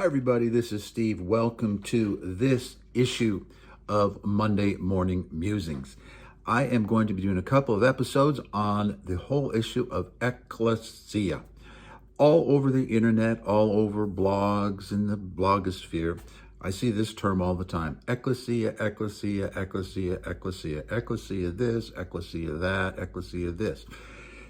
everybody. This is Steve. Welcome to this issue of Monday Morning Musings. I am going to be doing a couple of episodes on the whole issue of Ekklesia. All over the internet, all over blogs in the blogosphere, I see this term all the time. Ekklesia, Ekklesia, Ekklesia, Ekklesia, Ekklesia this, Ekklesia that, Ekklesia this.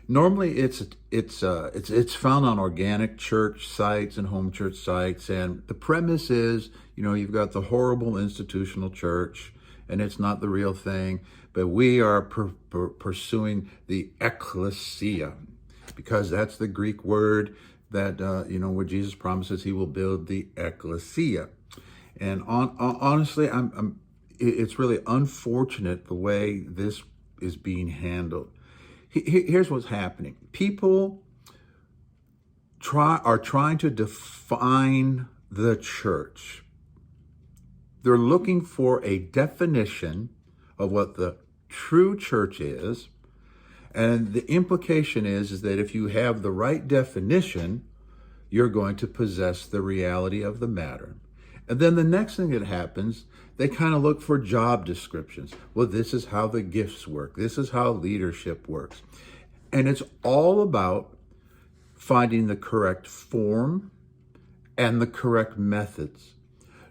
Normally, it's found on organic church sites and home church sites, and the premise is, you've got the horrible institutional church, and it's not the real thing, but we are pursuing the Ekklesia, because that's the Greek word that where Jesus promises He will build the Ekklesia, and honestly, it's really unfortunate the way this is being handled. Here's what's happening. People are trying to define the church. They're looking for a definition of what the true church is. And the implication is that if you have the right definition, you're going to possess the reality of the matter. And then the next thing that happens, they kind of look for job descriptions. Well, this is how the gifts work. This is how leadership works. And it's all about finding the correct form and the correct methods.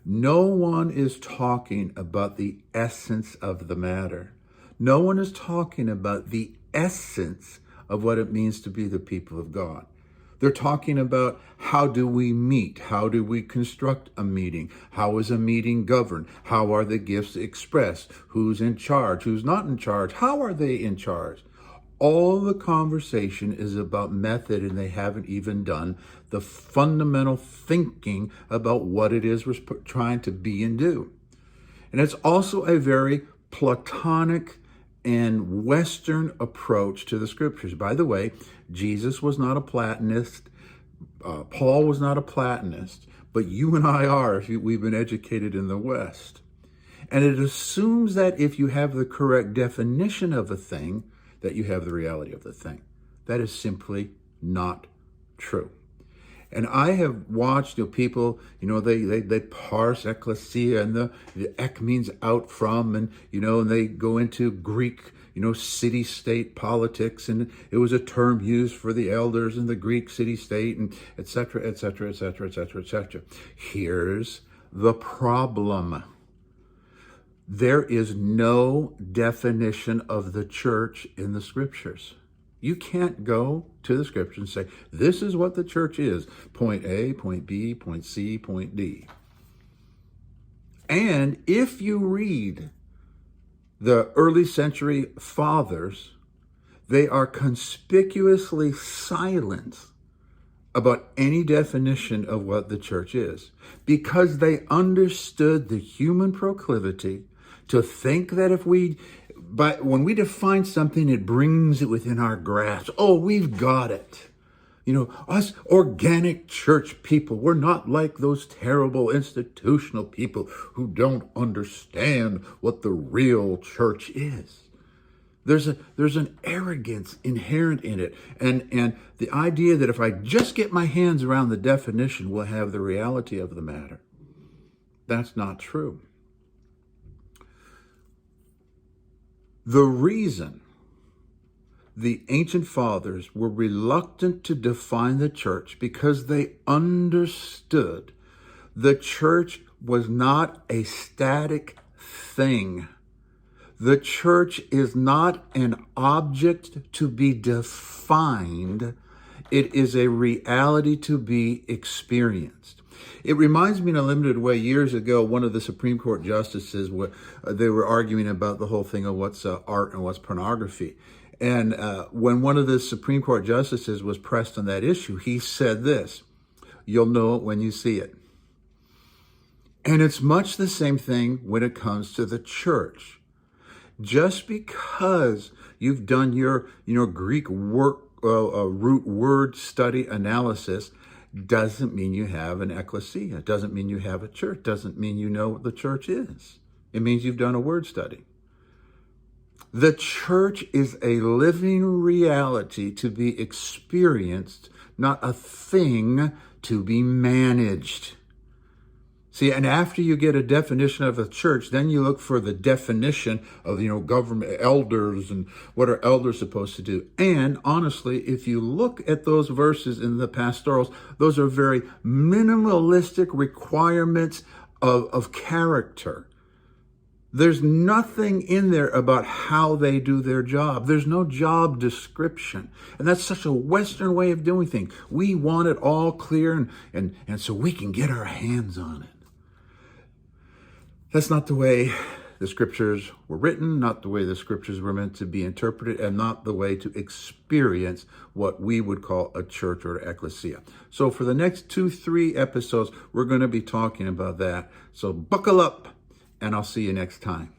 No one is talking about the essence of the matter. No one is talking about the essence of what it means to be the people of God. They're talking about how do we meet? How do we construct a meeting? How is a meeting governed? How are the gifts expressed? Who's in charge? Who's not in charge? How are they in charge? All the conversation is about method, and they haven't even done the fundamental thinking about what it is we're trying to be and do. And it's also a very Platonic and Western approach to the scriptures. By the way, Jesus was not a Platonist. Paul was not a Platonist, but you and I are if we've been educated in the West. And it assumes that if you have the correct definition of a thing, that you have the reality of the thing. That is simply not true. And I have watched people, they parse Ekklesia, and the ek means out from, and they go into Greek, city-state politics, and it was a term used for the elders in the Greek city-state, and et cetera, et cetera, et cetera, et cetera, et cetera. Here's the problem. There is no definition of the church in the scriptures. You can't go to the scripture and say, this is what the church is. Point A, point B, point C, point D. And if you read the early century fathers, they are conspicuously silent about any definition of what the church is, because they understood the human proclivity to think that when we define something, it brings it within our grasp. Oh, we've got it. Us organic church people, we're not like those terrible institutional people who don't understand what the real church is. There's an arrogance inherent in it. And the idea that if I just get my hands around the definition, we'll have the reality of the matter. That's not true. The reason the ancient fathers were reluctant to define the church because they understood the church was not a static thing. The church is not an object to be defined. It is a reality to be experienced. It reminds me in a limited way, years ago, one of the Supreme Court justices, they were arguing about the whole thing of what's art and what's pornography. And when one of the Supreme Court justices was pressed on that issue, he said this: you'll know it when you see it. And it's much the same thing when it comes to the church. Just because you've done your Greek root word study analysis doesn't mean you have an ecclesia. Doesn't mean you have a church. Doesn't mean you know what the church is. It means you've done a word study. The church is a living reality to be experienced, not a thing to be managed. See, and after you get a definition of a church, then you look for the definition of, government elders and what are elders supposed to do. And honestly, if you look at those verses in the pastorals, those are very minimalistic requirements of character. There's nothing in there about how they do their job. There's no job description. And that's such a Western way of doing things. We want it all clear and so we can get our hands on it. That's not the way the scriptures were written, not the way the scriptures were meant to be interpreted, and not the way to experience what we would call a church or ekklesia. So for the next 2-3 episodes, we're going to be talking about that. So buckle up, and I'll see you next time.